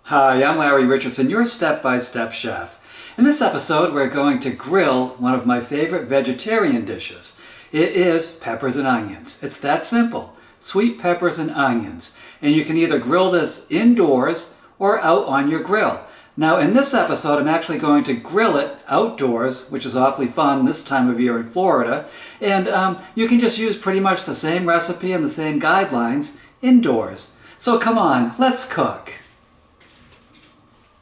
Hi, I'm Larry Richardson, your step-by-step chef. In this episode, we're going to grill one of my favorite vegetarian dishes. It is peppers and onions. It's that simple. Sweet peppers and onions. And you can either grill this indoors or out on your grill. Now, in this episode, I'm actually going to grill it outdoors, which is awfully fun this time of year in Florida. And you can just use pretty much the same recipe and the same guidelines indoors. So come on, let's cook.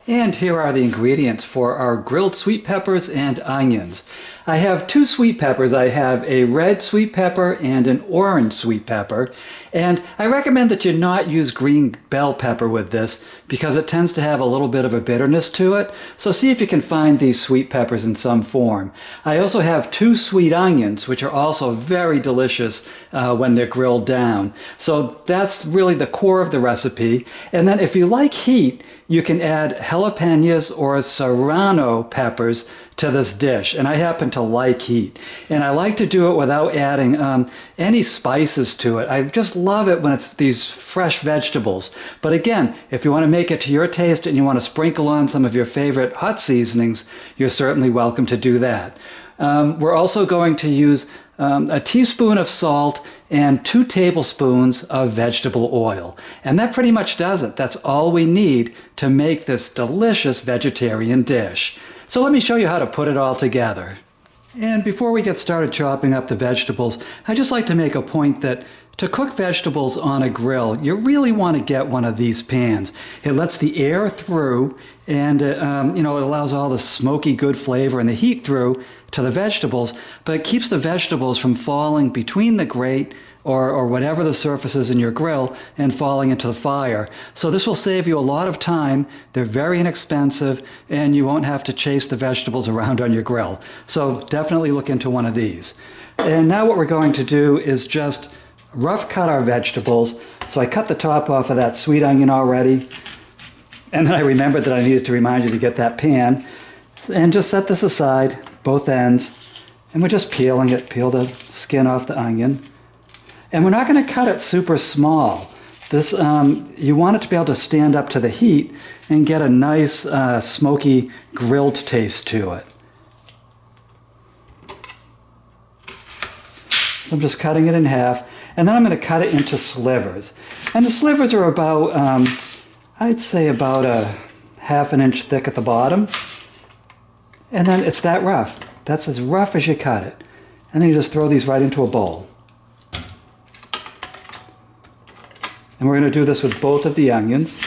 And here are the ingredients for our grilled sweet peppers and onions. I have two sweet peppers. I have a red sweet pepper and an orange sweet pepper. And I recommend that you not use green bell pepper with this because it tends to have a little bit of a bitterness to it. So see if you can find these sweet peppers in some form. I also have two sweet onions, which are also very delicious when they're grilled down. So that's really the core of the recipe. And then if you like heat, you can add jalapenos or serrano peppers to this dish, and I happen to like heat. And I like to do it without adding any spices to it. I just love it when it's these fresh vegetables. But again, if you want to make it to your taste and you want to sprinkle on some of your favorite hot seasonings, you're certainly welcome to do that. We're also going to use a teaspoon of salt and 2 tablespoons of vegetable oil. And that pretty much does it. That's all we need to make this delicious vegetarian dish. So let me show you how to put it all together. And before we get started chopping up the vegetables, I'd just like to make a point that to cook vegetables on a grill, you really want to get one of these pans. It lets the air through and it allows all the smoky good flavor and the heat through to the vegetables, but it keeps the vegetables from falling between the grate or whatever the surface is in your grill and falling into the fire. So this will save you a lot of time. They're very inexpensive and you won't have to chase the vegetables around on your grill. So definitely look into one of these. And now what we're going to do is just rough cut our vegetables. So I cut the top off of that sweet onion already. And then I remembered that I needed to remind you to get that pan. And just set this aside, both ends. And we're just peeling it, peel the skin off the onion. And we're not going to cut it super small. This, you want it to be able to stand up to the heat and get a nice smoky grilled taste to it. So I'm just cutting it in half. And then I'm going to cut it into slivers. And the slivers are about, I'd say about a ½ inch thick at the bottom. And then it's that rough. That's as rough as you cut it. And then you just throw these right into a bowl. And we're going to do this with both of the onions.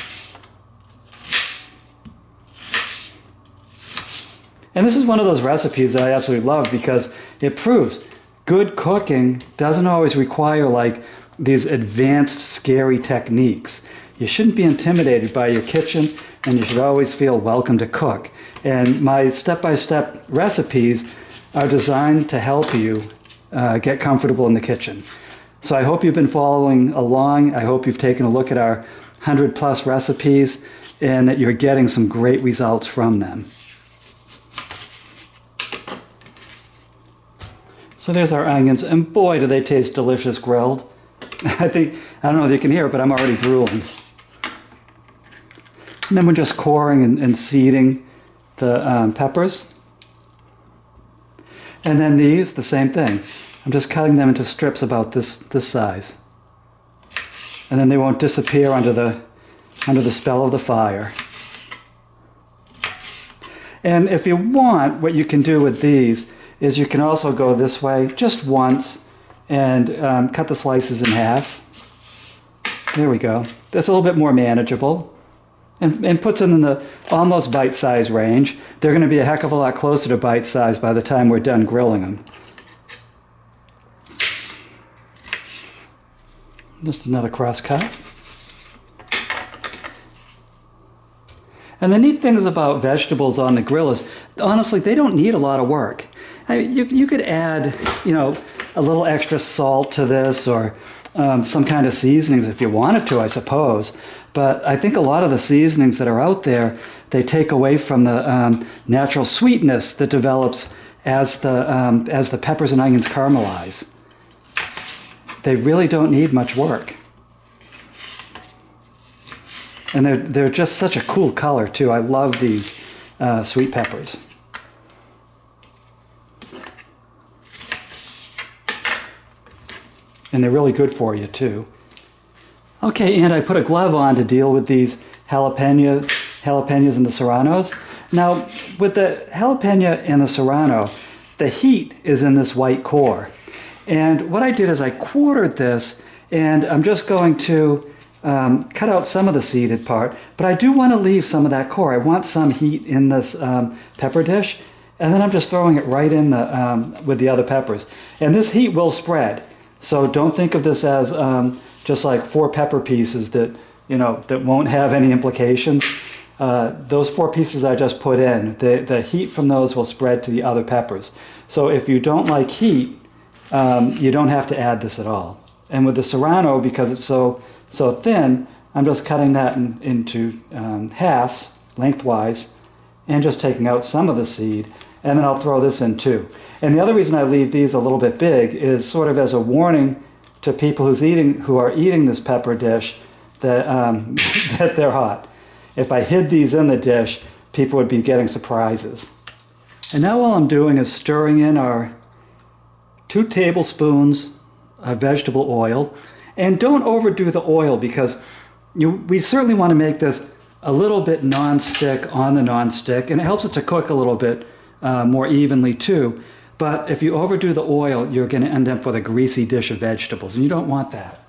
And this is one of those recipes that I absolutely love because it proves good cooking doesn't always require like these advanced, scary techniques. You shouldn't be intimidated by your kitchen, and you should always feel welcome to cook. And my step-by-step recipes are designed to help you get comfortable in the kitchen. So I hope you've been following along. I hope you've taken a look at our 100+ recipes and that you're getting some great results from them. So there's our onions, and boy, do they taste delicious grilled. I don't know if you can hear it, but I'm already drooling. And then we're just coring and seeding the peppers. And then these, the same thing. I'm just cutting them into strips about this size. And then they won't disappear under the spell of the fire. And if you want, what you can do with these is you can also go this way just once and cut the slices in half. There we go. That's a little bit more manageable. And puts them in the almost bite-size range. They're going to be a heck of a lot closer to bite-size by the time we're done grilling them. Just another cross cut. And the neat things about vegetables on the grill is, honestly, they don't need a lot of work. You could add, a little extra salt to this or some kind of seasonings if you wanted to, I suppose. But I think a lot of the seasonings that are out there, they take away from the natural sweetness that develops as the peppers and onions caramelize. They really don't need much work. And they're just such a cool color too. I love these sweet peppers. And they're really good for you too. Okay, and I put a glove on to deal with these jalapenos and the serranos. Now, with the jalapeno and the serrano, the heat is in this white core. And what I did is I quartered this, and I'm just going to cut out some of the seeded part, but I do want to leave some of that core. I want some heat in this pepper dish, and then I'm just throwing it right in the with the other peppers. And this heat will spread, so don't think of this as just like 4 pepper pieces that, you know, that won't have any implications. Those 4 pieces I just put in, the heat from those will spread to the other peppers. So if you don't like heat, you don't have to add this at all. And with the serrano, because it's so thin, I'm just cutting that into halves, lengthwise, and just taking out some of the seed, and then I'll throw this in too. And the other reason I leave these a little bit big is sort of as a warning to people who are eating this pepper dish that, that they're hot. If I hid these in the dish, people would be getting surprises. And now all I'm doing is stirring in our 2 tablespoons of vegetable oil. And don't overdo the oil, because we certainly want to make this a little bit non-stick on the non-stick, and it helps it to cook a little bit more evenly too. But if you overdo the oil, you're going to end up with a greasy dish of vegetables, and you don't want that.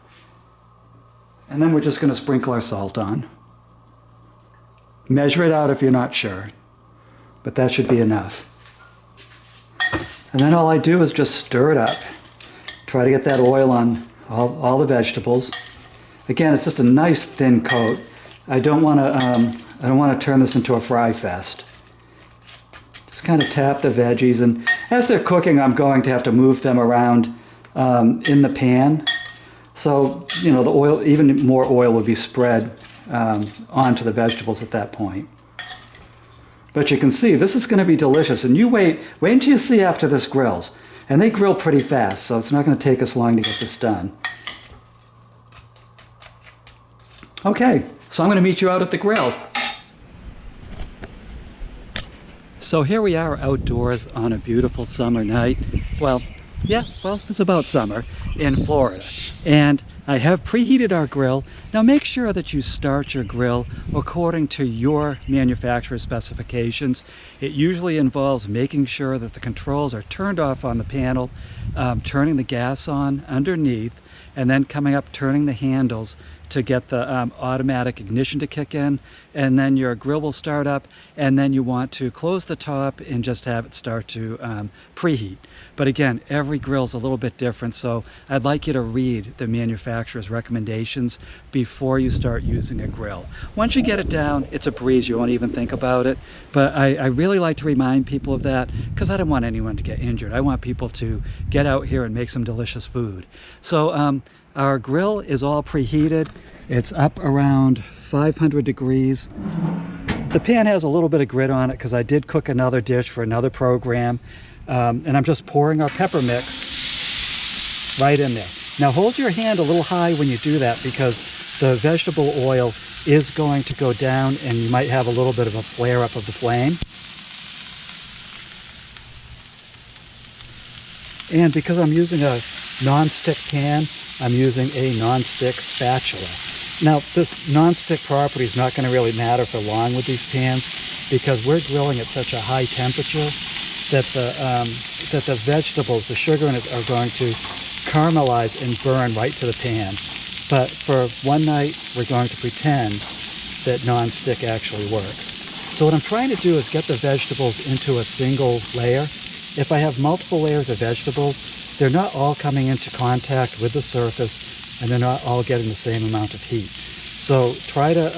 And then we're just going to sprinkle our salt on. Measure it out if you're not sure, but that should be enough. And then all I do is just stir it up. Try to get that oil on all the vegetables. Again, it's just a nice thin coat. I don't want to turn this into a fry fest. Just kind of tap the veggies, and as they're cooking, I'm going to have to move them around in the pan. So, you know, the oil, even more oil would be spread onto the vegetables at that point. But you can see this is going to be delicious, and you wait until you see after this grills. And they grill pretty fast, so it's not going to take us long to get this done. Okay, so I'm going to meet you out at the grill. So here we are outdoors on a beautiful summer night. Well, it's about summer in Florida. And I have preheated our grill. Now make sure that you start your grill according to your manufacturer's specifications. It usually involves making sure that the controls are turned off on the panel, turning the gas on underneath, and then coming up, turning the handles to get the automatic ignition to kick in, and then your grill will start up, and then you want to close the top and just have it start to preheat. But again, every grill's a little bit different, so I'd like you to read the manufacturer's recommendations before you start using a grill. Once you get it down, it's a breeze, you won't even think about it. But I really like to remind people of that, because I don't want anyone to get injured. I want people to get out here and make some delicious food. So our grill is all preheated. It's up around 500 degrees. The pan has a little bit of grit on it because I did cook another dish for another program. And I'm just pouring our pepper mix right in there. Now hold your hand a little high when you do that, because the vegetable oil is going to go down and you might have a little bit of a flare up of the flame. And because I'm using a non-stick pan, I'm using a non-stick spatula. Now this non-stick property is not going to really matter for long with these pans, because we're grilling at such a high temperature that the vegetables, the sugar in it, are going to caramelize and burn right to the pan. But for one night, we're going to pretend that non-stick actually works. So what I'm trying to do is get the vegetables into a single layer. If I have multiple layers of vegetables, they're not all coming into contact with the surface, and they're not all getting the same amount of heat. So try to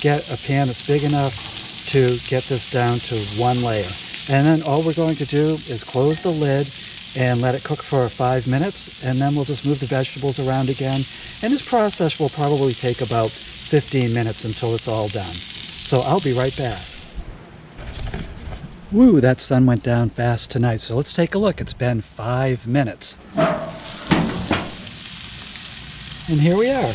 get a pan that's big enough to get this down to one layer. And then all we're going to do is close the lid and let it cook for 5 minutes, and then we'll just move the vegetables around again. And this process will probably take about 15 minutes until it's all done. So I'll be right back. Woo, that sun went down fast tonight. So let's take a look. It's been 5 minutes. And here we are.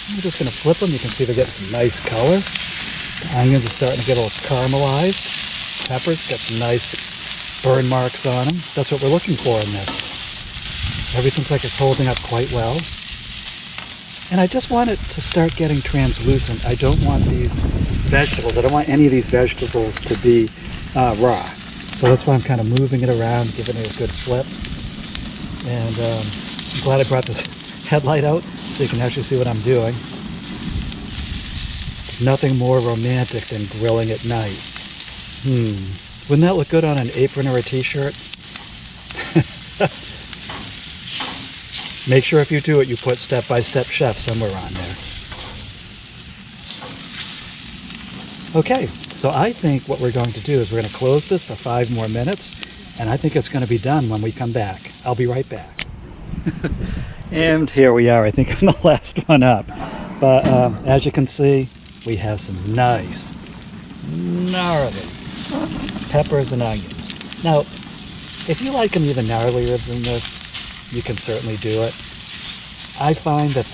I'm just going to flip them. You can see they're getting some nice color. The onions are starting to get a little caramelized. Peppers got some nice burn marks on them. That's what we're looking for in this. Everything's like it's holding up quite well. And I just want it to start getting translucent. I don't want these vegetables, I don't want any of these vegetables to be raw. So that's why I'm kind of moving it around, giving it a good flip. And I'm glad I brought this headlight out so you can actually see what I'm doing. There's nothing more romantic than grilling at night. Wouldn't that look good on an apron or a t-shirt? Make sure if you do it, you put step-by-step chef somewhere on there. Okay, so I think what we're going to do is we're going to close this for 5 more minutes, and I think it's going to be done when we come back. I'll be right back. And here we are. I think I'm the last one up. But as you can see, we have some nice, gnarly peppers and onions. Now, if you like them even gnarlier than this, you can certainly do it. I find that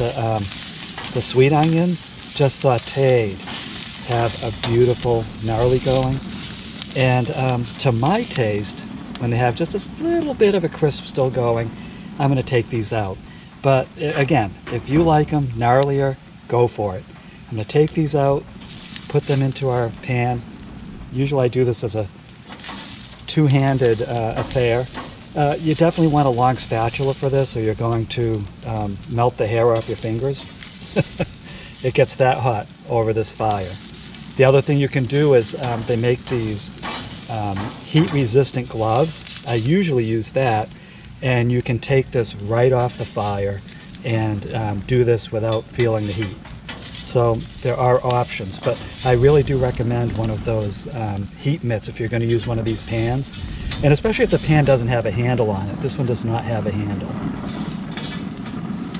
the sweet onions, just sauteed, have a beautiful gnarly going. And to my taste, when they have just a little bit of a crisp still going, I'm going to take these out. But again, if you like them gnarlier, go for it. I'm going to take these out, put them into our pan. Usually I do this as a two-handed affair. You definitely want a long spatula for this, or you're going to melt the hair off your fingers. It gets that hot over this fire. The other thing you can do is they make these heat-resistant gloves. I usually use that, and you can take this right off the fire and do this without feeling the heat. So there are options, but I really do recommend one of those heat mitts if you're going to use one of these pans, and especially if the pan doesn't have a handle on it. This one does not have a handle.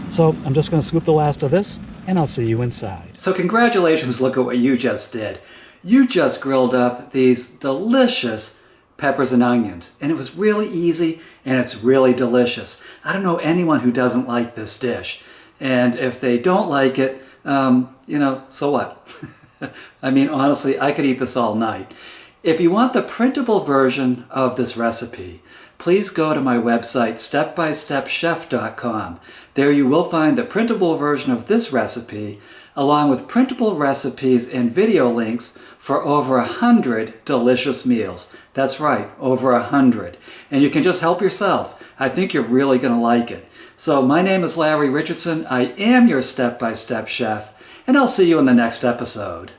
So I'm just going to scoop the last of this, and I'll see you inside. So congratulations, look at what you just did. You just grilled up these delicious peppers and onions, and it was really easy, and it's really delicious. I don't know anyone who doesn't like this dish, and if they don't like it, so what? I mean, honestly, I could eat this all night. If you want the printable version of this recipe, please go to my website, stepbystepchef.com. There you will find the printable version of this recipe, along with printable recipes and video links for over 100 delicious meals. That's right, over 100. And you can just help yourself. I think you're really going to like it. So my name is Larry Richardson. I am your step-by-step chef, and I'll see you in the next episode.